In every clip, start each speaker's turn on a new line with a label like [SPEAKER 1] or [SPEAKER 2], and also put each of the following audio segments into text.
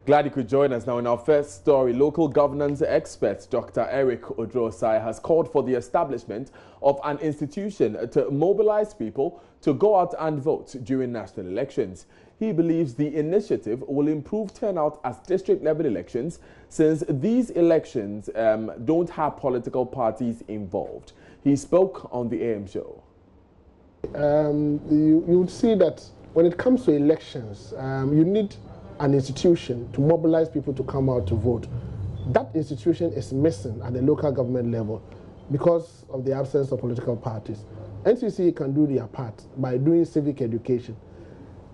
[SPEAKER 1] Glad you could join us now. In our first story, local governance expert Dr. Eric Odrosai has called for the establishment of an institution to mobilize people to go out and vote during national elections. He believes the initiative will improve turnout as district-level elections, since these elections don't have political parties involved. He spoke on the AM show.
[SPEAKER 2] You would see that when it comes to elections, you need an institution to mobilize people to come out to vote. That institution is missing at the local government level because of the absence of political parties. NCC can do their part by doing civic education.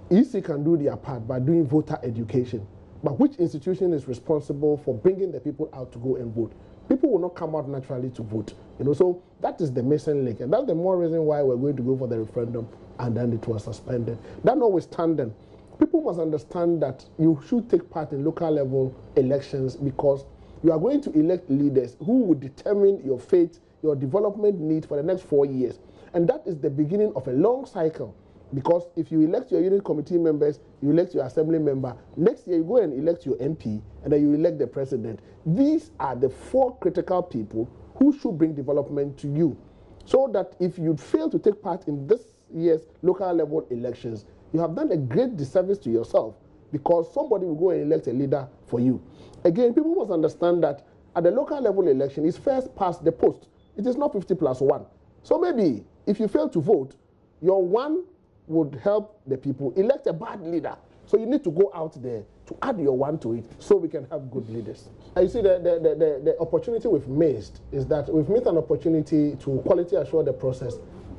[SPEAKER 2] EC can do their part by doing voter education. But which institution is responsible for bringing the people out to go and vote? People will not come out naturally to vote. So that is the missing link. And that's the more reason why we're going to go for the referendum and then it was suspended. That notwithstanding, people must understand that you should take part in local level elections because you are going to elect leaders who will determine your fate, your development need for the next 4 years. And that is the beginning of a long cycle. Because if you elect your unit committee members, you elect your assembly member, next year you go and elect your MP, and then you elect the president. These are the 4 critical people who should bring development to you. So that if you fail to take part in this year's local level elections, you have done a great disservice to yourself because somebody will go and elect a leader for you. Again, people must understand that at the local level election, it's first past the post. It is not 50+1. So maybe if you fail to vote, your one would help the people elect a bad leader. So you need to go out there to add your one to it so we can have good leaders. You see, the opportunity we've missed is that we've missed an opportunity to quality assure the process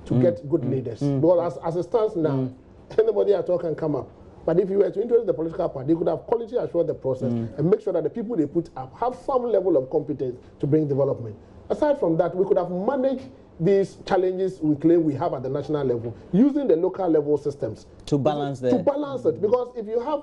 [SPEAKER 2] to get good leaders. Because as it stands now, anybody at all can come up. But if you were to introduce the political party, you could have quality assure the process and make sure that the people they put up have some level of competence to bring development. Aside from that, we could have managed these challenges we claim we have at the national level using the local level systems. To balance it. Because if you have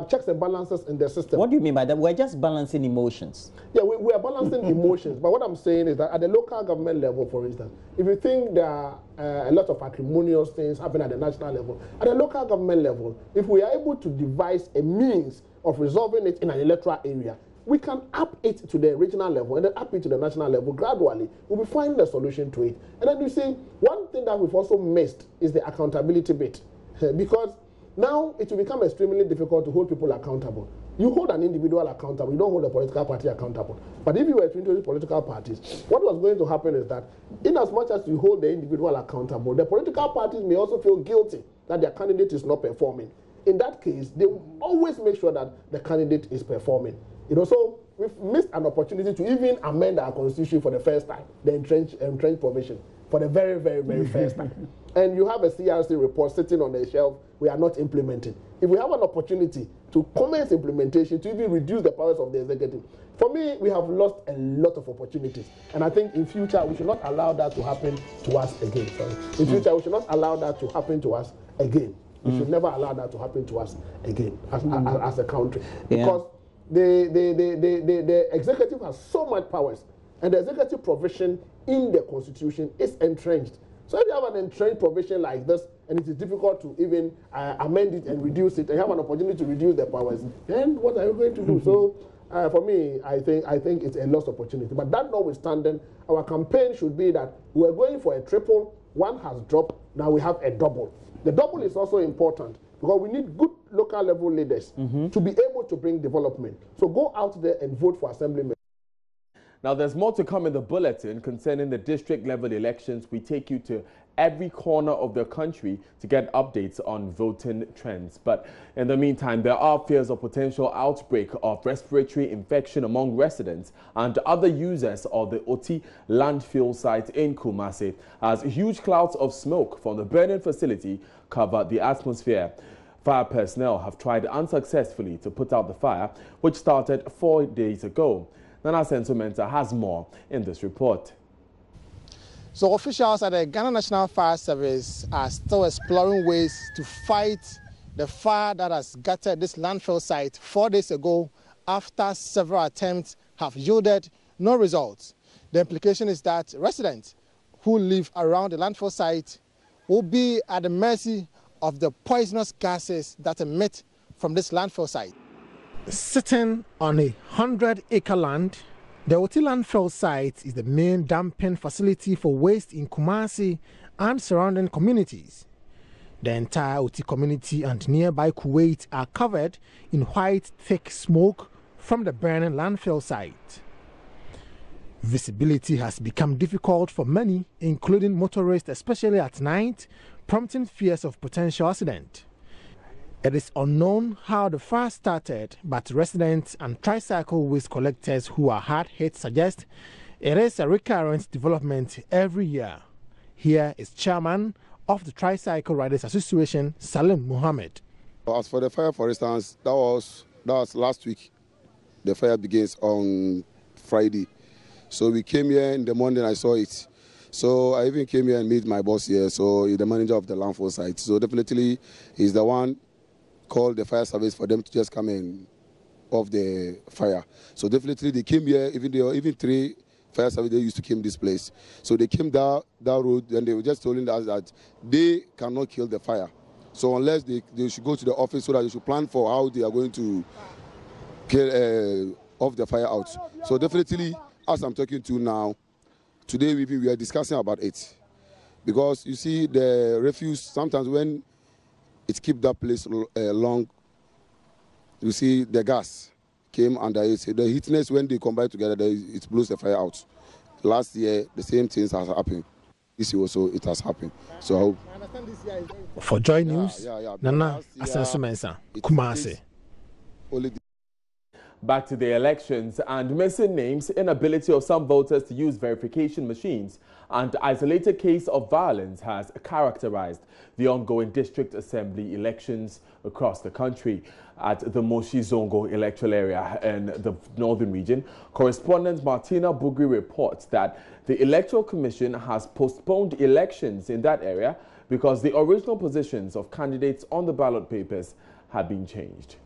[SPEAKER 2] checks and balances in the system.
[SPEAKER 3] What do you mean by that? We're just balancing emotions.
[SPEAKER 2] Yeah, we are balancing emotions. But what I'm saying is that at the local government level, for instance, if you think there are a lot of acrimonious things happening at the national level, at the local government level, if we are able to devise a means of resolving it in an electoral area, we can up it to the regional level and then up it to the national level gradually. We'll be finding a solution to it. And then you see, one thing that we've also missed is the accountability bit. Because now it will become extremely difficult to hold people accountable. You hold an individual accountable, you don't hold a political party accountable. But if you were to introduce political parties, what was going to happen is that in as much as you hold the individual accountable, the political parties may also feel guilty that their candidate is not performing. In that case, they will always make sure that the candidate is performing. So we've missed an opportunity to even amend our constitution for the first time, the entrenched provision, for the very, very, very first time. And you have a CRC report sitting on the shelf we are not implementing. If we have an opportunity to commence implementation, to even reduce the powers of the executive, for me, we have lost a lot of opportunities. And I think in future, we should not allow that to happen to us again. In future, we should not allow that to happen to us again. We should never allow that to happen to us again as a country. Because the executive has so much powers, and the executive provision in the constitution is entrenched. So if you have an entrenched provision like this, and it is difficult to even amend it and reduce it, and you have an opportunity to reduce the powers, then what are you going to do? So for me, I think it's a lost opportunity. But that notwithstanding, our campaign should be that we're going for a triple. One has dropped, now we have a double. The double is also important, because we need good local level leaders to be able to bring development. So go out there and vote for assemblymen.
[SPEAKER 1] Now, there's more to come in the bulletin concerning the district level elections. We take you to every corner of the country to get updates on voting trends. But in the meantime, there are fears of potential outbreak of respiratory infection among residents and other users of the Oti landfill site in Kumasi, as huge clouds of smoke from the burning facility cover the atmosphere. Fire personnel have tried unsuccessfully to put out the fire, which started 4 days ago. Nana Senso has more in this report.
[SPEAKER 4] So officials at the Ghana National Fire Service are still exploring ways to fight the fire that has gutted this landfill site 4 days ago, after several attempts have yielded no results. The implication is that residents who live around the landfill site will be at the mercy of the poisonous gases that emit from this landfill site. Sitting on a 100-acre land, the Oti landfill site is the main dumping facility for waste in Kumasi and surrounding communities. The entire Oti community and nearby Kuwait are covered in white, thick smoke from the burning landfill site. Visibility has become difficult for many, including motorists, especially at night, prompting fears of potential accident. It is unknown how the fire started, but residents and tricycle waste collectors who are hard hit suggest it is a recurrent development every year. Here is chairman of the Tricycle Riders Association, Salim Muhammad.
[SPEAKER 5] As for the fire, for instance, that was last week. The fire begins on Friday. So we came here in the morning, I saw it. So I even came here and met my boss here, so he's the manager of the landfill site. So definitely he's the one called the fire service for them to just come in off the fire. So definitely they came here, even 3 fire service, they used to come this place. So they came that road and they were just telling us that they cannot kill the fire. So unless they should go to the office so that they should plan for how they are going to kill off the fire out. So definitely, as I'm talking to you now, today we are discussing about it. Because you see the refuse, sometimes when it keeps that place long, you see the gas came under it. The heatness, when they combine together, it blows the fire out. Last year, the same things has happened. This year also, it has happened. So,
[SPEAKER 4] for JoyNews, Nana Asenso Mensah, Kumasi.
[SPEAKER 1] Back to the elections and missing names, inability of some voters to use verification machines, and isolated case of violence has characterized the ongoing district assembly elections across the country. At the Moshi Zongo electoral area in the northern region, correspondent Martina Bugri reports that the Electoral Commission has postponed elections in that area because the original positions of candidates on the ballot papers had been changed.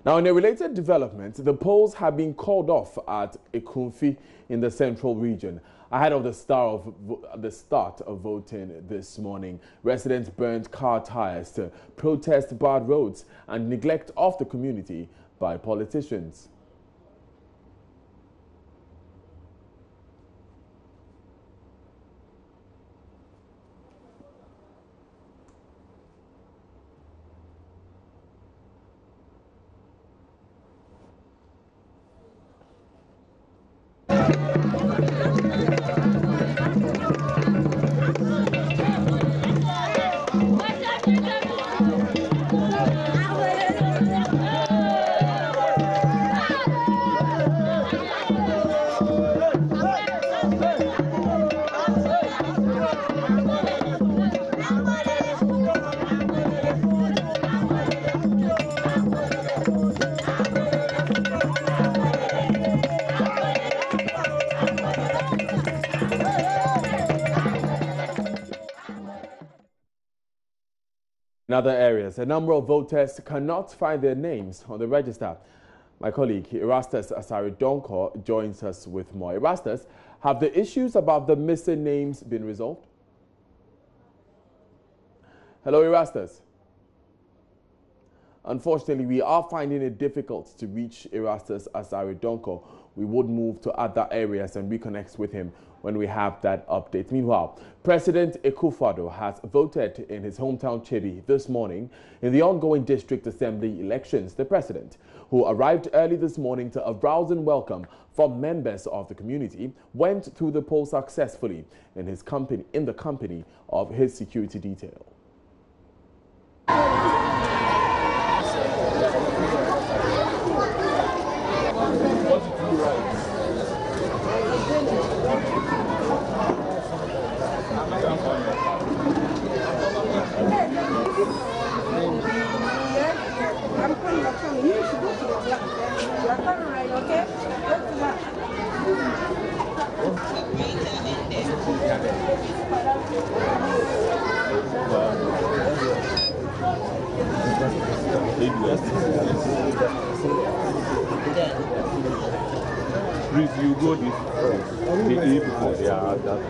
[SPEAKER 1] Now, in a related development, the polls have been called off at Ekunfi in the central region. Ahead of the start of voting this morning, residents burned car tires to protest bad roads and neglect of the community by politicians. In other areas, a number of voters cannot find their names on the register. My colleague Erastus Asari Donko joins us with more. Erastus, have the issues about the missing names been resolved? Hello, Erastus. Unfortunately, we are finding it difficult to reach Erastus Asari Donko. We would move to other areas and reconnect with him when we have that update. Meanwhile, President Akufo-Addo has voted in his hometown Chebi this morning in the ongoing district assembly elections. The president, who arrived early this morning to a rousing welcome from members of the community, went through the poll successfully in the company of his security detail.
[SPEAKER 6] Please, you go this way. Because they are that.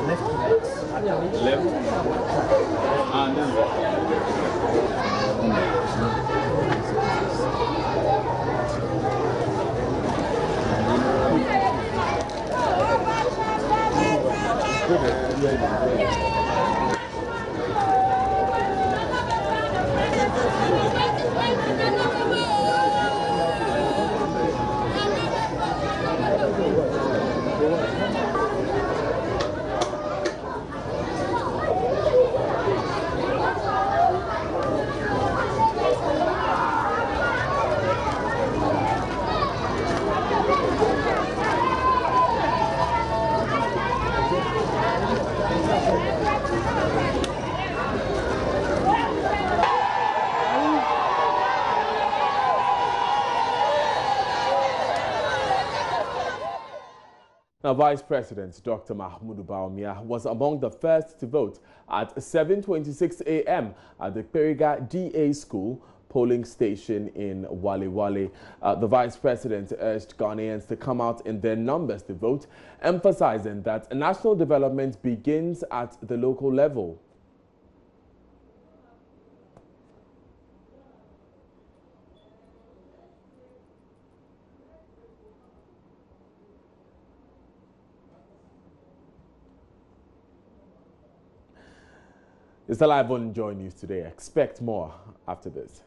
[SPEAKER 6] Left. And
[SPEAKER 1] Now, Vice President Dr. Mahmoud Bawumia was among the first to vote at 7:26 a.m. at the Periga DA School polling station in Wale Wale. The Vice President urged Ghanaians to come out in their numbers to vote, emphasizing that national development begins at the local level. It's live on JoyNews today. Expect more after this.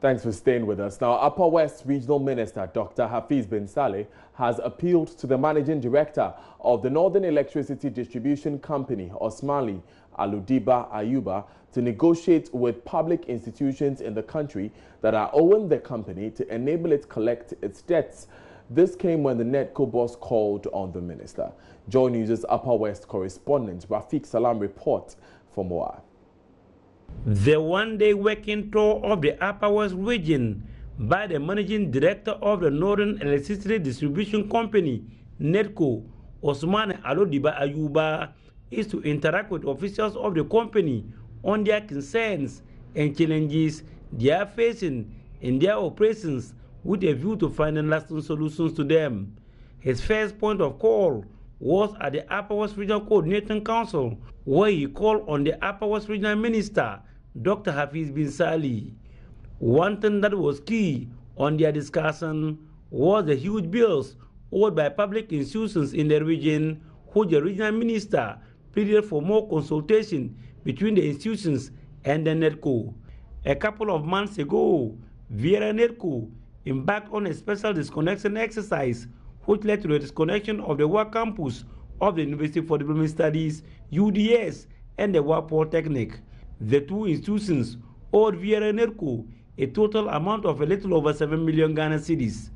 [SPEAKER 1] Thanks for staying with us. Now, Upper West Regional Minister Dr. Hafiz bin Saleh has appealed to the Managing Director of the Northern Electricity Distribution Company, Osmani Aludiba Ayuba, to negotiate with public institutions in the country that are owing the company to enable it collect its debts. This came when the NEDCO boss called on the minister. JoyNews' Upper West correspondent Rafiq Salam reports for more.
[SPEAKER 7] The one-day working tour of the Upper West region by the Managing Director of the Northern Electricity Distribution Company, NEDCO, Osmani Aludiba Ayuba, is to interact with officials of the company on their concerns and challenges they are facing in their operations with a view to finding lasting solutions to them. His first point of call was at the Upper West Regional Coordinating Council, where he called on the Upper West Regional Minister, Dr. Hafiz bin Saleh. One thing that was key on their discussion was the huge bills owed by public institutions in the region, which the regional minister pleaded for more consultation between the institutions and the NEDCO. A couple of months ago, Vieira NEDCO embarked on a special disconnection exercise, which led to the disconnection of the Work Campus of the University for Development Studies, UDS, and the Work Polytechnic. The two institutions owed Vieira NEDCO a total amount of a little over 7 million Ghana cedis.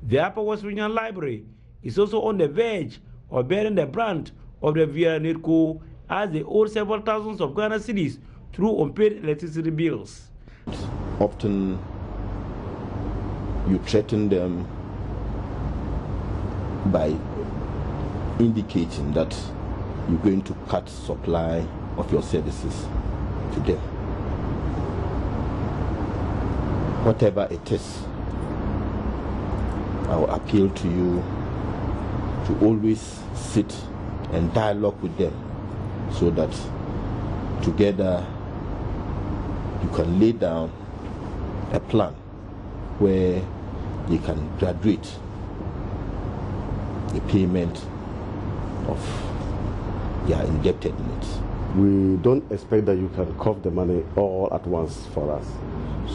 [SPEAKER 7] The Upper West Regional Library is also on the verge of bearing the brunt of the Vieira NEDCO, as they owe several thousands of Ghana cedis through unpaid electricity bills.
[SPEAKER 8] Often you threaten them by indicating that you're going to cut supply of your services to them. Whatever it is, I will appeal to you to always sit and dialogue with them so that together you can lay down a plan where they can graduate the payment of their indebtedness.
[SPEAKER 9] We don't expect that you can cough the money all at once for us.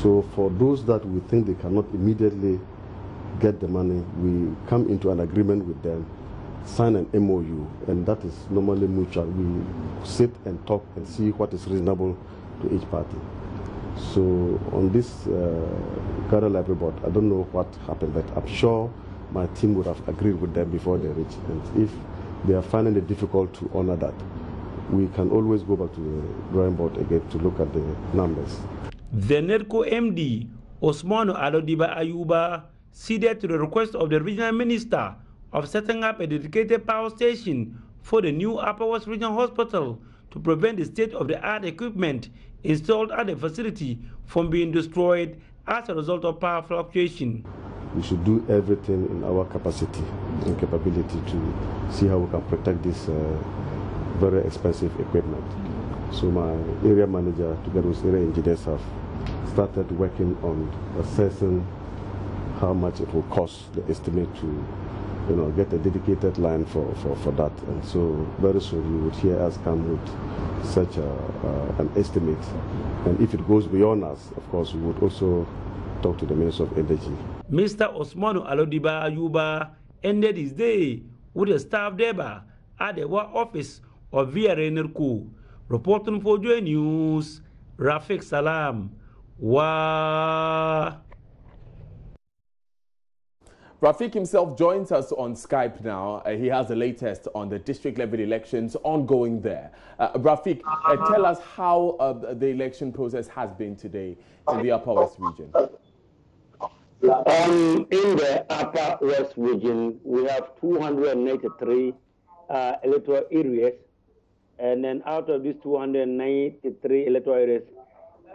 [SPEAKER 9] So for those that we think they cannot immediately get the money, we come into an agreement with them, sign an MOU, and that is normally mutual. We sit and talk and see what is reasonable to each party. So on this Ghana Library Board, I don't know what happened, but I'm sure my team would have agreed with them before they reach. And if they are finding it difficult to honor that, we can always go back to the drawing board again to look at the numbers.
[SPEAKER 7] The NEDCO MD, Osmani Aludiba Ayuba, ceded to the request of the regional minister of setting up a dedicated power station for the new Upper West Regional Hospital to prevent the state-of-the-art equipment installed at the facility from being destroyed as a result of power fluctuation.
[SPEAKER 9] We should do everything in our capacity and capability to see how we can protect this very expensive equipment. So my area manager, together with area engineers, have started working on assessing how much it will cost, the estimate to get a dedicated line for that. And so very soon you would hear us come with such an estimate. And if it goes beyond us, of course, we would also talk to the Minister of Energy.
[SPEAKER 7] Mr. Osmanu Alodiba Ayuba ended his day with a staff there at the work office of VRNRQ. Reporting for JoyNews, Rafiq Salam.
[SPEAKER 1] Rafiq himself joins us on Skype now. He has the latest on the district level elections ongoing there. Rafiq, tell us how the election process has been today in the Upper West region.
[SPEAKER 10] In the Upper West region, we have 293 electoral areas. And then out of these 293 electoral areas,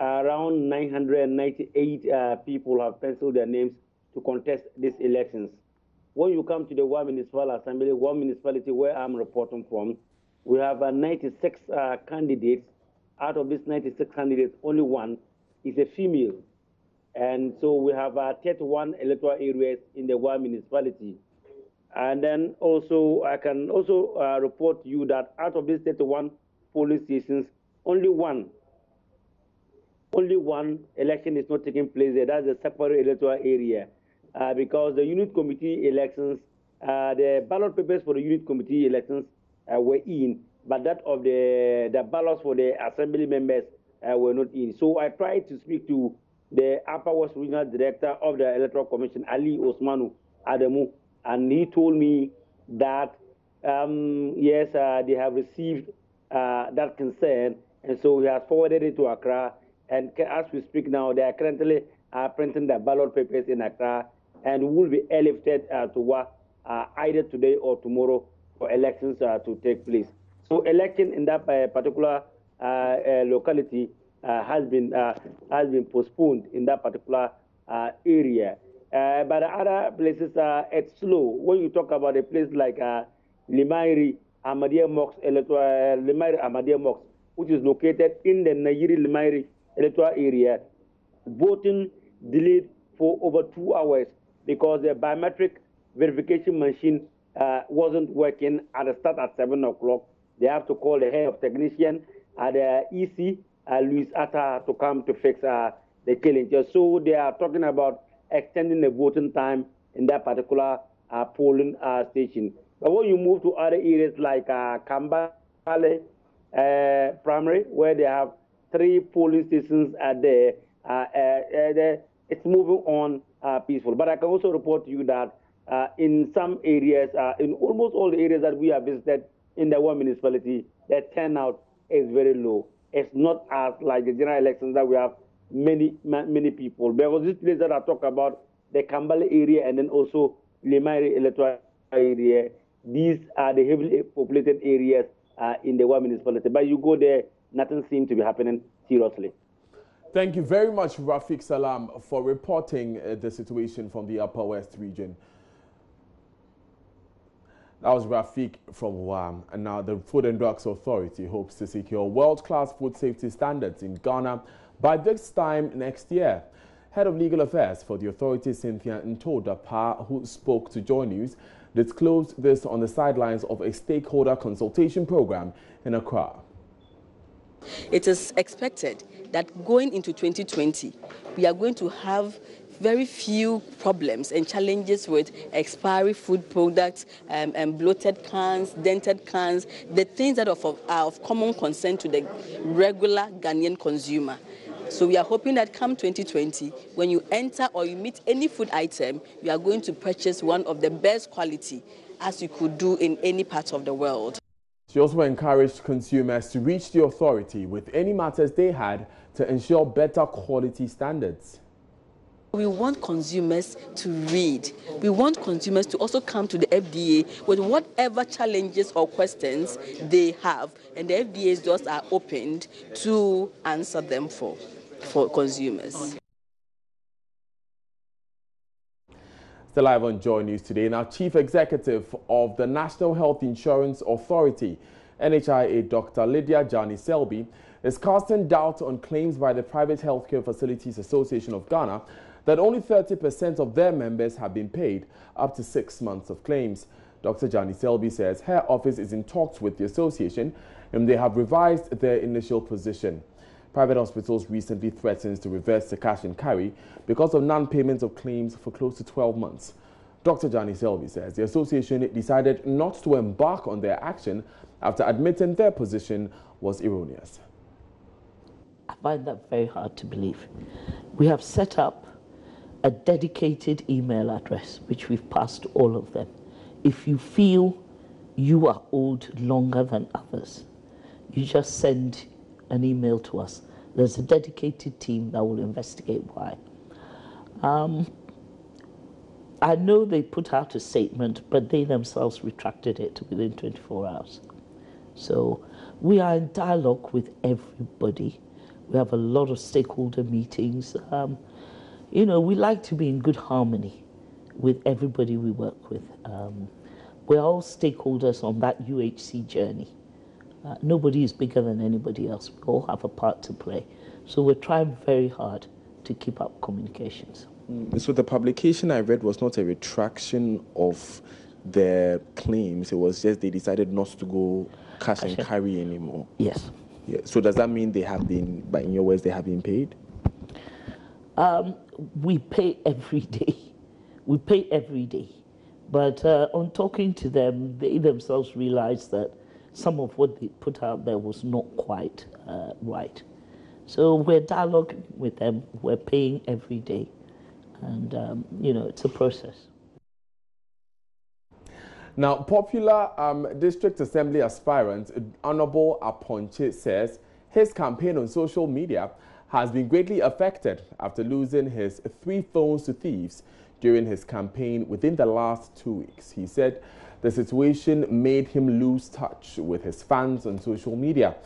[SPEAKER 10] around 998 people have penciled their names to contest these elections. When you come to the one municipal assembly, one municipality where I'm reporting from, we have 96 candidates. Out of these 96 candidates, only one is a female. And so we have 31 electoral areas in the one municipality. And then also, I can also report to you that out of these 31 polling stations, only one election is not taking place there. That's a separate electoral area. Because the unit committee elections, the ballot papers for the unit committee elections were in, but that of the ballots for the assembly members were not in. So I tried to speak to the Upper West Regional Director of the Electoral Commission, Ali Osmanu Adamu, and he told me that, yes, they have received that concern, and so he has forwarded it to Accra. And as we speak now, they are currently printing the ballot papers in Accra, and will be airlifted to work either today or tomorrow for elections to take place. So election in that particular locality has been postponed in that particular area. But the other places, it's slow. When you talk about a place like Limairi Ahmadiyya Mosque, Limairi Ahmadiyya Mosque, which is located in the Nayiri Limairi electoral area, voting delayed for over 2 hours because the biometric verification machine wasn't working at the start at 7 o'clock. They have to call the head of technician at the EC, Luis Atta, to come to fix the challenge. So they are talking about extending the voting time in that particular polling station. But when you move to other areas like Kambale Primary, where they have 3 polling stations there, it's moving on peaceful. But I can also report to you that in some areas, in almost all the areas that we have visited in the one municipality, the turnout is very low. It's not as like the general elections that we have many people. Because this place that I talk about, the Kambale area and then also Limairi electoral area, these are the heavily populated areas in the one municipality. But you go there, nothing seems to be happening seriously.
[SPEAKER 1] Thank you very much, Rafiq Salam, for reporting the situation from the Upper West region. That was Rafiq from WAM. And now the Food and Drugs Authority hopes to secure world-class food safety standards in Ghana by this time next year. Head of Legal Affairs for the authority, Cynthia Ntodapa, who spoke to JoyNews, disclosed this on the sidelines of a stakeholder consultation program in Accra.
[SPEAKER 11] It is expected that going into 2020, we are going to have very few problems and challenges with expiry food products, bloated cans, dented cans, the things that are of common concern to the regular Ghanaian consumer. So we are hoping that come 2020, when you enter or you meet any food item, you are going to purchase one of the best quality as you could do in any part of the world.
[SPEAKER 1] She also encouraged consumers to reach the authority with any matters they had to ensure better quality standards.
[SPEAKER 11] We want consumers to read. We want consumers to also come to the FDA with whatever challenges or questions they have, and the FDA's doors are opened to answer them for consumers.
[SPEAKER 1] Still live on Joy News today. Now, Chief Executive of the National Health Insurance Authority, NHIA, Dr. Lydia Jani-Selby, is casting doubt on claims by the Private Healthcare Facilities Association of Ghana that only 30% of their members have been paid up to 6 months of claims. Dr. Jani-Selby says her office is in talks with the association and they have revised their initial position. Private hospitals recently threatened to reverse the cash and carry because of non-payment of claims for close to 12 months. Dr. Jani-Selby says the association decided not to embark on their action after admitting their position was erroneous.
[SPEAKER 12] I find that very hard to believe. We have set up a dedicated email address, which we've passed to all of them. If you feel you are owed longer than others, you just send an email to us. There's a dedicated team that will investigate why. I know they put out a statement, but they themselves retracted it within 24 hours. So we are in dialogue with everybody. We have a lot of stakeholder meetings. You know, we like to be in good harmony with everybody we work with. We're all stakeholders on that UHC journey. Nobody is bigger than anybody else. We all have a part to play. So we're trying very hard to keep up communications.
[SPEAKER 1] So the publication I read was not a retraction of their claims. It was just they decided not to go cash and carry anymore.
[SPEAKER 12] Yes.
[SPEAKER 1] Yeah. So does that mean they have been, but in your words, they have been paid?
[SPEAKER 12] We pay every day. We pay every day. But on talking to them, they themselves realized that some of what they put out there was not quite right. So we're dialoguing with them. We're paying every day. And, you know, it's a process.
[SPEAKER 1] Now, popular District Assembly aspirant Honorable Aponche says his campaign on social media has been greatly affected after losing his 3 phones to thieves during his campaign within the last 2 weeks. He said the situation made him lose touch with his fans on social media.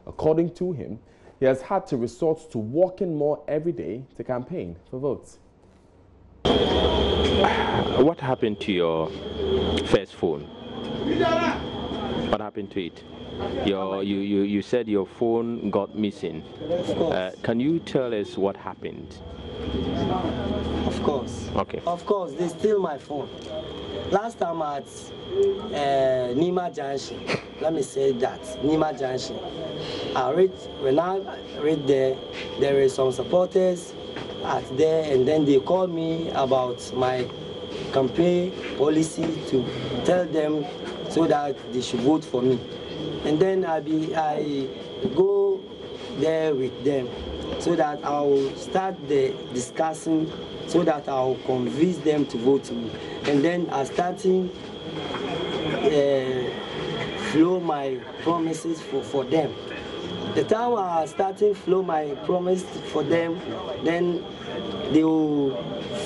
[SPEAKER 1] According to him, he has had to resort to walking more every day to campaign for votes.
[SPEAKER 6] What happened to your first phone? What happened to it? You said your phone got missing. Can you tell us what happened?
[SPEAKER 13] Of course.
[SPEAKER 6] Okay.
[SPEAKER 13] Of course, they steal my phone. Last time at Nima Junction, let me say that, Nima Junction, when I read there is some supporters at there, and then they called me about my campaign policy to tell them so that they should vote for me. And then I go there with them so that I will start the discussing so that I will convince them to vote me. And then I starting flow my promises for them. The time I started flow my promise for them, then they will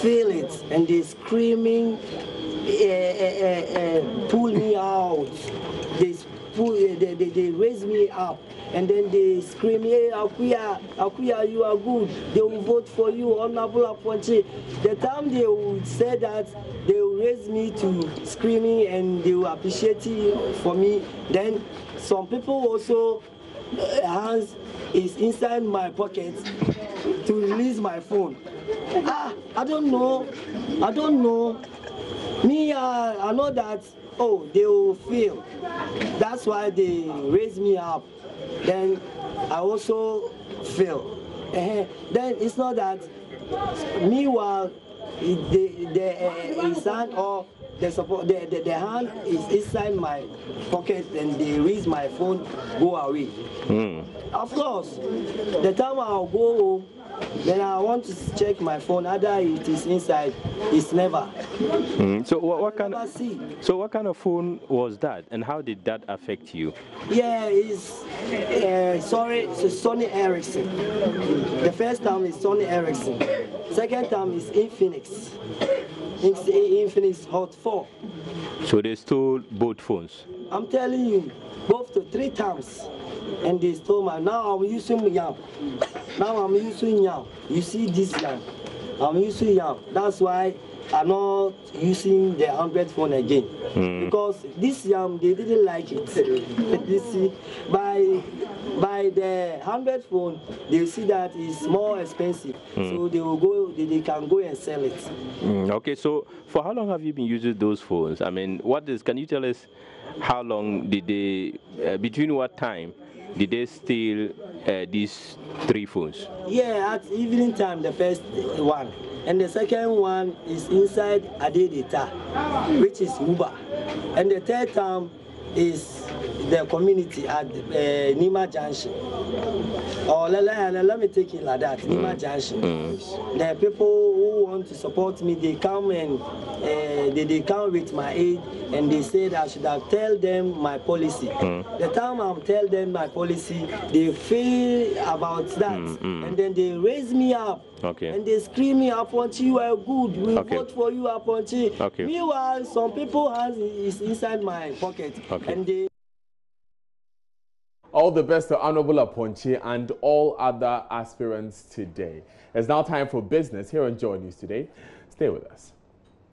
[SPEAKER 13] feel it and they screaming, pull me out. They raise me up and then they scream, hey, Akuya, you are good. They will vote for you, Honorable Aponche. The time they will say that, they will raise me to screaming and they will appreciate it for me. Then some people also, hands is inside my pocket to release my phone. I don't know. Me, I know that, oh, they will feel. That's why they raise me up. Then I also feel. Then it's not that, meanwhile, his hand or the hand is inside my pocket and they raise my phone, go away. Of course, the time I'll go home, Then I want to check my phone. Either it is inside, it's never.
[SPEAKER 6] So what kind of phone was that, and how did that affect you?
[SPEAKER 13] Yeah, it's Sony Ericsson. The first time is Sony Ericsson. Second time is Infinix. Infinix Hot 4.
[SPEAKER 6] So they stole both phones?
[SPEAKER 13] I'm telling you, both to 3 times. And they stole my, now I'm using yam. Now I'm using yam. You see this yam. I'm using yam. That's why I'm not using the 100 phone again. Because this yam, they didn't like it. You see, by the 100 phone, they see that it's more expensive. So they will go, they can go and sell it.
[SPEAKER 6] Okay, so for how long have you been using those phones? I mean, can you tell us how long did they, between what time did they steal these 3 phones?
[SPEAKER 13] Yeah, at evening time, the first one. And the second one is inside Adedita, which is Uber. And the third time is the community at Nima Junction. Or let me take it like that, Nima Junction. The people who want to support me, they come and they come with my aid, and they said I should have tell them my policy. The time I'm tell them my policy, they feel about that, and then they raise me up. And they scream me up until you are good. We vote for you up until. Meanwhile, some people hands is inside my pocket, and they.
[SPEAKER 1] All the best to Honorable Aponche and all other aspirants today. It's now time for business here on JoyNews Today. Stay with us.